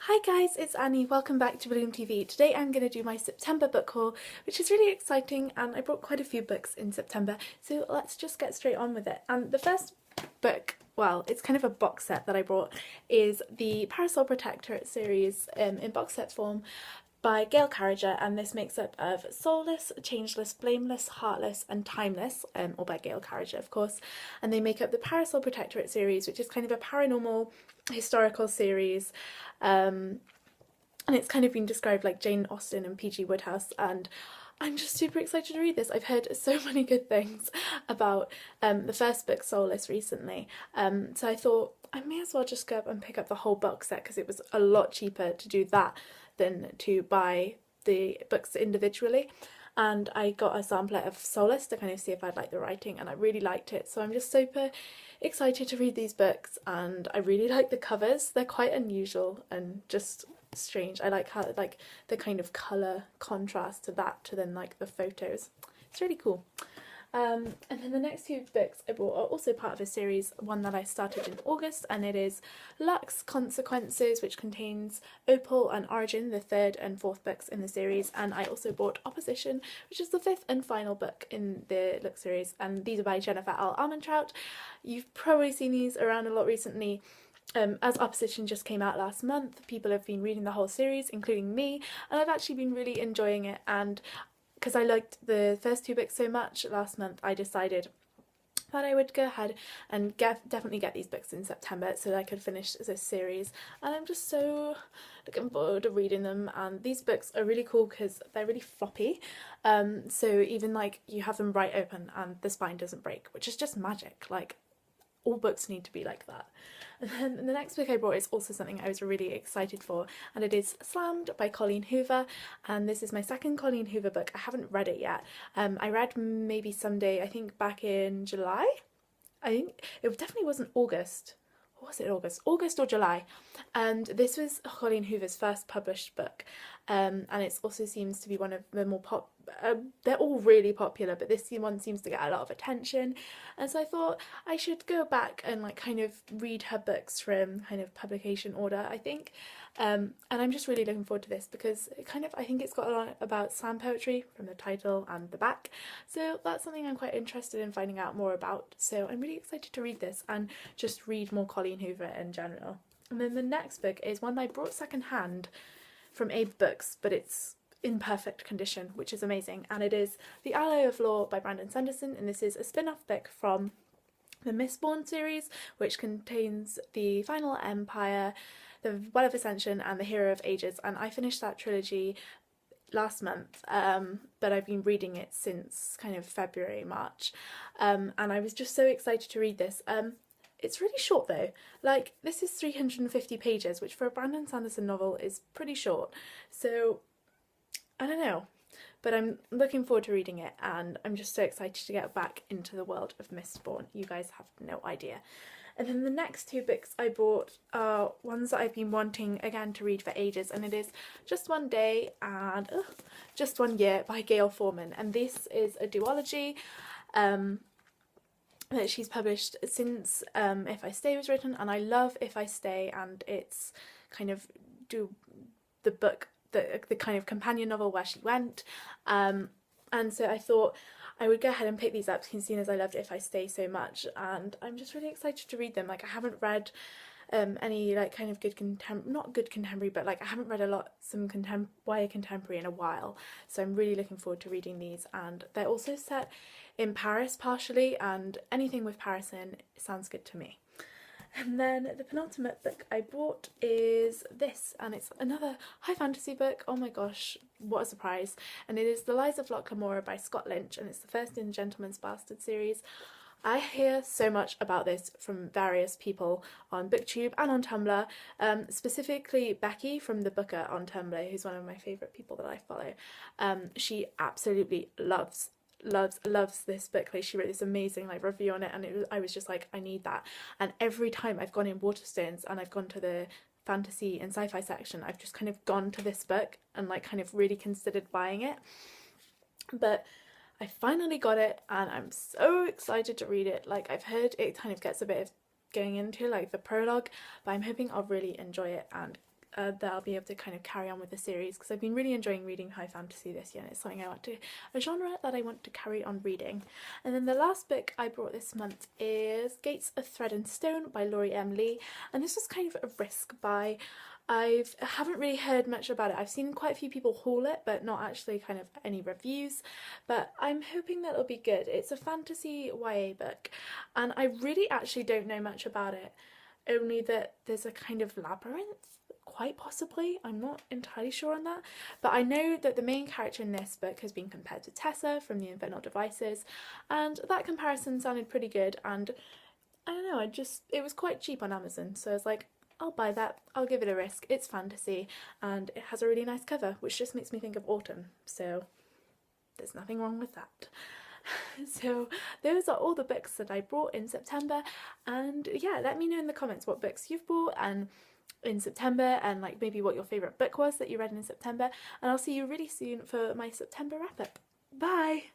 Hi guys, it's Annie. Welcome back to BloomTV. Today I'm going to do my September book haul, which is really exciting, and I brought quite a few books in September, so let's just get straight on with it. And the first book, well, it's kind of a box set that I brought, is the Parasol Protectorate series in box set form by Gail Carriger, and this makes up of Soulless, Changeless, Blameless, Heartless and Timeless, all by Gail Carriger of course, and they make up the Parasol Protectorate series, which is kind of a paranormal historical series, and it's kind of been described like Jane Austen and P.G. Wodehouse, and I'm just super excited to read this. I've heard so many good things about the first book, Solace, recently, so I thought I may as well just go up and pick up the whole box set because it was a lot cheaper to do that than to buy the books individually. And I got a sampler of Solace to kind of see if I'd like the writing, and I really liked it, so I'm just super excited to read these books. And I really like the covers. They're quite unusual and just strange. I like how like the kind of colour contrast to that to then like the photos. It's really cool. And then the next two books I bought are also part of a series, one that I started in August, and it is Luck's Consequences, which contains Opal and Origin, the third and fourth books in the series, and I also bought Opposition, which is the fifth and final book in the Luck series, and these are by Jennifer L. Armentrout. You've probably seen these around a lot recently. As Opposition just came out last month, people have been reading the whole series, including me, and I've actually been really enjoying it, and because I liked the first two books so much last month, I decided that I would go ahead and definitely get these books in September so that I could finish this series, and I'm just so looking forward to reading them. And these books are really cool because they're really floppy, so even like you have them right open and the spine doesn't break, which is just magic. Like, all books need to be like that. And then the next book I brought is also something I was really excited for, and it is Slammed by Colleen Hoover, and this is my second Colleen Hoover book. I haven't read it yet. I read Maybe Someday, I think back in July. I think it definitely wasn't August. Or was it August? August or July. And this was Colleen Hoover's first published book, and it also seems to be one of the more they're all really popular, but this one seems to get a lot of attention, and so I thought I should go back and like kind of read her books from kind of publication order, I think, and I'm just really looking forward to this because it kind of, I think it's got a lot about slam poetry from the title and the back, so that's something I'm quite interested in finding out more about, so I'm really excited to read this and just read more Colleen Hoover in general. And then the next book is one that I brought second hand from Abe Books, but it's in perfect condition, which is amazing, and it is The Ally of Law by Brandon Sanderson, and this is a spin-off book from the Mistborn series, which contains The Final Empire, The Well of Ascension and The Hero of Ages, and I finished that trilogy last month, but I've been reading it since kind of February, March, and I was just so excited to read this. It's really short though, like this is 350 pages, which for a Brandon Sanderson novel is pretty short, so I don't know, but I'm looking forward to reading it, and I'm just so excited to get back into the world of Mistborn. You guys have no idea. And then the next two books I bought are ones that I've been wanting again to read for ages, and it is Just One Day and Just One Year by Gail Forman, and this is a duology that she's published since If I Stay was written, and I love If I Stay, and it's kind of the book, the kind of companion novel where she went, and so I thought I would go ahead and pick these up seeing as I loved If I Stay so much, and I'm just really excited to read them. Like, I haven't read any like kind of good not good contemporary, but like I haven't read some YA contemporary in a while, so I'm really looking forward to reading these. And they're also set in Paris partially, and anything with Paris in sounds good to me. And then the penultimate book I bought is this, and it's another high fantasy book. Oh my gosh, what a surprise. And it is The Lies of Lockemora by Scott Lynch, and it's the first in the Gentleman's Bastard series. I hear so much about this from various people on BookTube and on Tumblr, specifically Becky from The Booker on Tumblr, who's one of my favourite people that I follow. She absolutely loves this book. Like, she wrote this amazing like review on it, and I was just like, I need that. And every time I've gone in Waterstones and I've gone to the fantasy and sci-fi section, I've just kind of gone to this book and like kind of really considered buying it, but I finally got it and I'm so excited to read it. Like, I've heard it kind of gets a bit of going into like the prologue, but I'm hoping I'll really enjoy it and that I'll be able to kind of carry on with the series, because I've been really enjoying reading high fantasy this year and it's something a genre that I want to carry on reading. And then the last book I brought this month is Gates of Thread and Stone by Laurie M. Lee, and this was kind of a risk buy. I haven't really heard much about it. I've seen quite a few people haul it, but not actually kind of any reviews, but I'm hoping that it'll be good. It's a fantasy YA book and I really actually don't know much about it, only that there's a kind of labyrinth, quite possibly. I'm not entirely sure on that, but I know that the main character in this book has been compared to Tessa from The Infernal Devices, and that comparison sounded pretty good, and I don't know, it was quite cheap on Amazon, so I was like, I'll buy that, I'll give it a risk. It's fantasy and it has a really nice cover, which just makes me think of autumn, so there's nothing wrong with that. So those are all the books that I bought in September, and yeah, let me know in the comments what books you've bought and in September, and like maybe what your favourite book was that you read in September, and I'll see you really soon for my September wrap up. Bye!